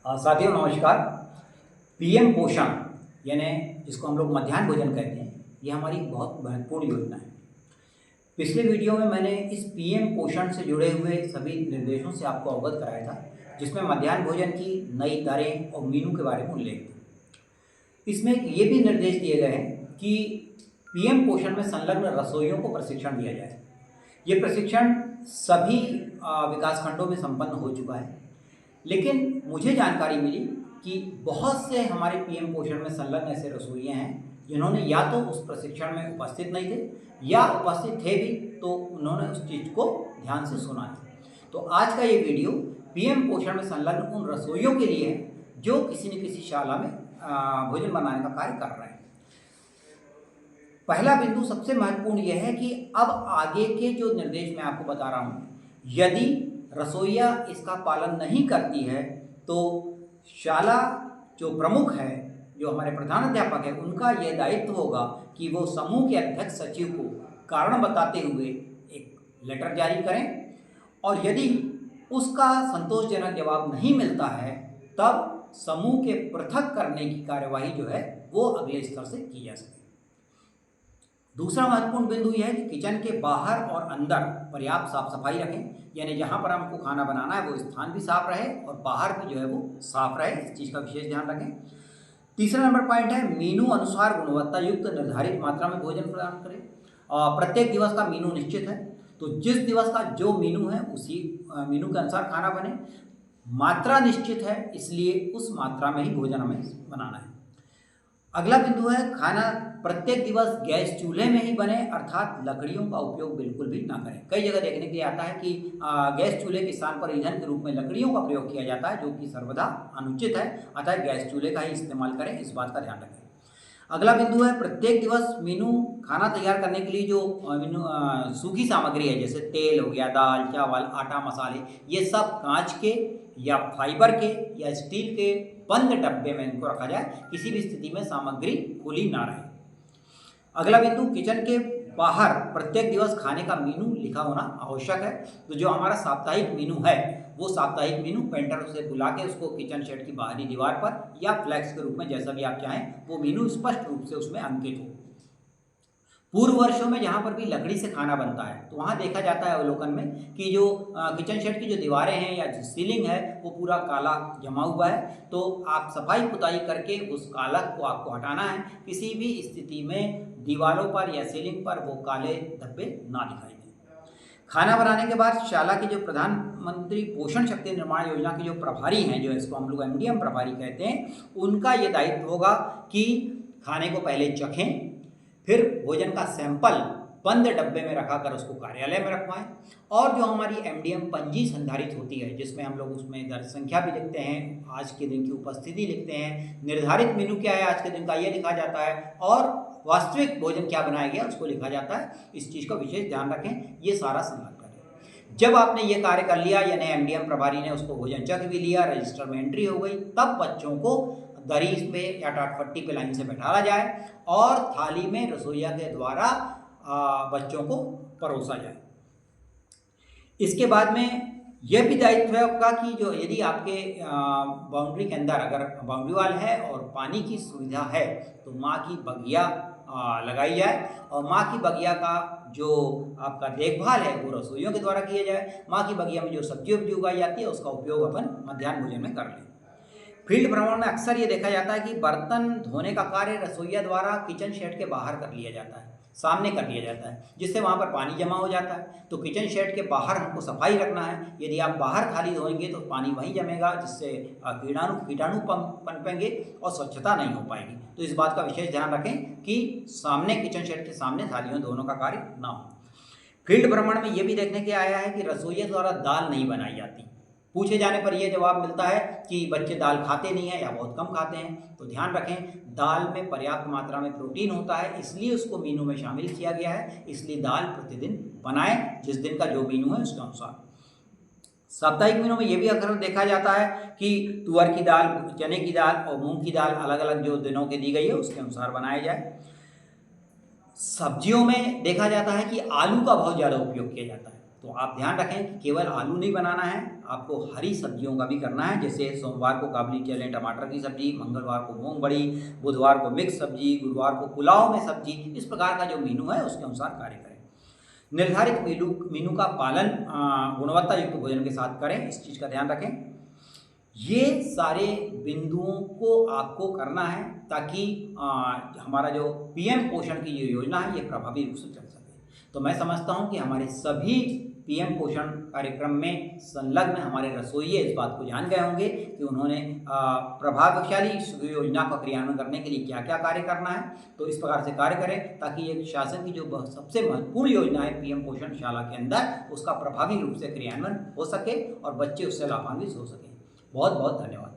साथियों नमस्कार। पीएम पोषण यानी जिसको हम लोग मध्याह्न भोजन कहते हैं, ये हमारी बहुत महत्वपूर्ण योजना है। पिछले वीडियो में मैंने इस पीएम पोषण से जुड़े हुए सभी निर्देशों से आपको अवगत कराया था, जिसमें मध्याह्न भोजन की नई दरें और मेनू के बारे में उल्लेख था। इसमें ये भी निर्देश दिए गए हैं कि पीएम पोषण में संलग्न रसोइयों को प्रशिक्षण दिया जाए। ये प्रशिक्षण सभी विकासखंडों में संपन्न हो चुका है, लेकिन मुझे जानकारी मिली कि बहुत से हमारे पीएम पोषण में संलग्न ऐसे रसोइये हैं जिन्होंने या तो उस प्रशिक्षण में उपस्थित नहीं थे या उपस्थित थे भी तो उन्होंने उस चीज़ को ध्यान से सुना नहीं। तो आज का ये वीडियो पीएम पोषण में संलग्न उन रसोइयों के लिए है जो किसी न किसी शाला में भोजन बनाने का कार्य कर रहे हैं। पहला बिंदु सबसे महत्वपूर्ण यह है कि अब आगे के जो निर्देश मैं आपको बता रहा हूँ, यदि रसोइया इसका पालन नहीं करती है तो शाला जो प्रमुख है, जो हमारे प्रधानाध्यापक है, उनका यह दायित्व होगा कि वो समूह के अध्यक्ष सचिव को कारण बताते हुए एक लेटर जारी करें, और यदि उसका संतोषजनक जवाब नहीं मिलता है तब समूह के पृथक करने की कार्यवाही जो है वो अगले स्तर से की जा सके। दूसरा महत्वपूर्ण बिंदु यह है कि किचन के बाहर और अंदर पर्याप्त साफ सफाई रखें, यानी जहाँ पर हमको खाना बनाना है वो स्थान भी साफ रहे और बाहर भी जो है वो साफ रहे, इस चीज़ का विशेष ध्यान रखें। तीसरा नंबर पॉइंट है मेनू अनुसार गुणवत्ता युक्त निर्धारित मात्रा में भोजन प्रदान करें। प्रत्येक दिवस का मेनू निश्चित है, तो जिस दिवस का जो मेनू है उसी मेनू के अनुसार खाना बने। मात्रा निश्चित है, इसलिए उस मात्रा में ही भोजन हमें बनाना है। अगला बिंदु है खाना प्रत्येक दिवस गैस चूल्हे में ही बने, अर्थात लकड़ियों का उपयोग बिल्कुल भी ना करें। कई जगह देखने के लिए आता है कि गैस चूल्हे के स्थान पर ईंधन के रूप में लकड़ियों का प्रयोग किया जाता है, जो कि सर्वदा अनुचित है। अतः गैस चूल्हे का ही इस्तेमाल करें, इस बात का ध्यान रखें। अगला बिंदु है प्रत्येक दिवस मेनू खाना तैयार करने के लिए जो मेनू सूखी सामग्री है, जैसे तेल हो गया, दाल चावल आटा मसाले, ये सब कांच के या फाइबर के या स्टील के बंद डब्बे में इनको रखा जाए, किसी भी स्थिति में सामग्री खुली ना रहे। अगला बिंदु किचन के बाहर प्रत्येक दिवस खाने का मेनू लिखा होना आवश्यक है। तो जो हमारा साप्ताहिक मेनू है वो साप्ताहिक मेनू पेंटर से बुला के उसको किचन शेड की बाहरी दीवार पर या फ्लैक्स के रूप में जैसा भी आप चाहें वो मेनू स्पष्ट रूप से उसमें अंकित हो। पूर्व वर्षों में जहाँ पर भी लकड़ी से खाना बनता है तो वहाँ देखा जाता है अवलोकन में कि जो किचन शेड की जो दीवारें हैं या जो सीलिंग है वो पूरा काला जमा हुआ है। तो आप सफाई पुताई करके उस कालक को आपको हटाना है। किसी भी स्थिति में दीवारों पर या सीलिंग पर वो काले धब्बे ना दिखाई दें। खाना बनाने के बाद शाला के जो प्रधानमंत्री पोषण शक्ति निर्माण योजना के जो प्रभारी हैं, जो इसको हम लोग एमडीएम प्रभारी कहते हैं, उनका ये दायित्व होगा कि खाने को पहले चखें, फिर भोजन का सैंपल बंद डब्बे में रखाकर उसको कार्यालय में रखवाएं, और जो हमारी एमडीएम पंजी संधारित होती है जिसमें हम लोग उसमें दर संख्या भी लिखते हैं, आज के दिन की उपस्थिति लिखते हैं, निर्धारित मेनू क्या है आज के दिन का ये लिखा जाता है, और वास्तविक भोजन क्या बनाया गया उसको लिखा जाता है। इस चीज़ का विशेष ध्यान रखें, ये सारा संलग्न करें। जब आपने ये कार्य कर लिया, यानी एमडीएम प्रभारी ने उसको भोजन चख भी लिया, रजिस्टर में एंट्री हो गई, तब बच्चों को दरी पे या टाटपट्टी पे लाइन से बैठाया जाए और थाली में रसोइया के द्वारा बच्चों को परोसा जाए। इसके बाद में यह भी दायित्व है आपका कि जो यदि आपके बाउंड्री के अंदर अगर बाउंड्री वाल है और पानी की सुविधा है तो माँ की बगिया लगाई जाए, और माँ की बगिया का जो आपका देखभाल है वो रसोइयों के द्वारा किया जाए। माँ की बगिया में जो सब्जी उब्जी उगाई जाती है उसका उपयोग अपन मध्याह्न भोजन में कर लें। फील्ड भ्रमण में अक्सर ये देखा जाता है कि बर्तन धोने का कार्य रसोइया द्वारा किचन शेड के बाहर कर लिया जाता है, सामने कर लिया जाता है, जिससे वहाँ पर पानी जमा हो जाता है। तो किचन शेड के बाहर हमको सफाई रखना है। यदि आप बाहर थाली धोएंगे तो पानी वहीं जमेगा, जिससे कीटाणु पनपेंगे और स्वच्छता नहीं हो पाएगी। तो इस बात का विशेष ध्यान रखें कि सामने किचन शेड के सामने थालियों धोने का कार्य ना हो। फील्ड भ्रमण में ये भी देखने के आया है कि रसोइया द्वारा दाल नहीं बनाई जाती। पूछे जाने पर यह जवाब मिलता है कि बच्चे दाल खाते नहीं हैं या बहुत कम खाते हैं। तो ध्यान रखें, दाल में पर्याप्त मात्रा में प्रोटीन होता है, इसलिए उसको मेनू में शामिल किया गया है। इसलिए दाल प्रतिदिन बनाएं, जिस दिन का जो मेनू है उसके अनुसार। साप्ताहिक मेनू में यह भी अक्सर देखा जाता है कि तुअर की दाल, चने की दाल और मूंग की दाल अलग अलग जो दिनों की दी गई है उसके अनुसार बनाया जाए। सब्जियों में देखा जाता है कि आलू का बहुत ज़्यादा उपयोग किया जाता है। तो आप ध्यान रखें कि केवल आलू नहीं बनाना है, आपको हरी सब्जियों का भी करना है। जैसे सोमवार को काबुली चने टमाटर की सब्जी, मंगलवार को मूंग बड़ी, बुधवार को मिक्स सब्जी, गुरुवार को पुलाव में सब्जी। इस प्रकार का जो मेनू है उसके अनुसार कार्य करें। निर्धारित मेनू का पालन गुणवत्ता युक्त भोजन के साथ करें, इस चीज़ का ध्यान रखें। ये सारे बिंदुओं को आपको करना है ताकि हमारा जो पीएम पोषण की जो योजना है ये प्रभावी रूप से चल सके। तो मैं समझता हूँ कि हमारे सभी पीएम पोषण कार्यक्रम में संलग्न हमारे रसोइये इस बात को जान गए होंगे कि उन्होंने प्रभावशाली इस योजना का क्रियान्वयन करने के लिए क्या क्या कार्य करना है। तो इस प्रकार से कार्य करें ताकि एक शासन की जो सबसे महत्वपूर्ण योजना है पीएम पोषण शाला के अंदर, उसका प्रभावी रूप से क्रियान्वयन हो सके और बच्चे उससे लाभान्वित हो सकें। बहुत बहुत धन्यवाद।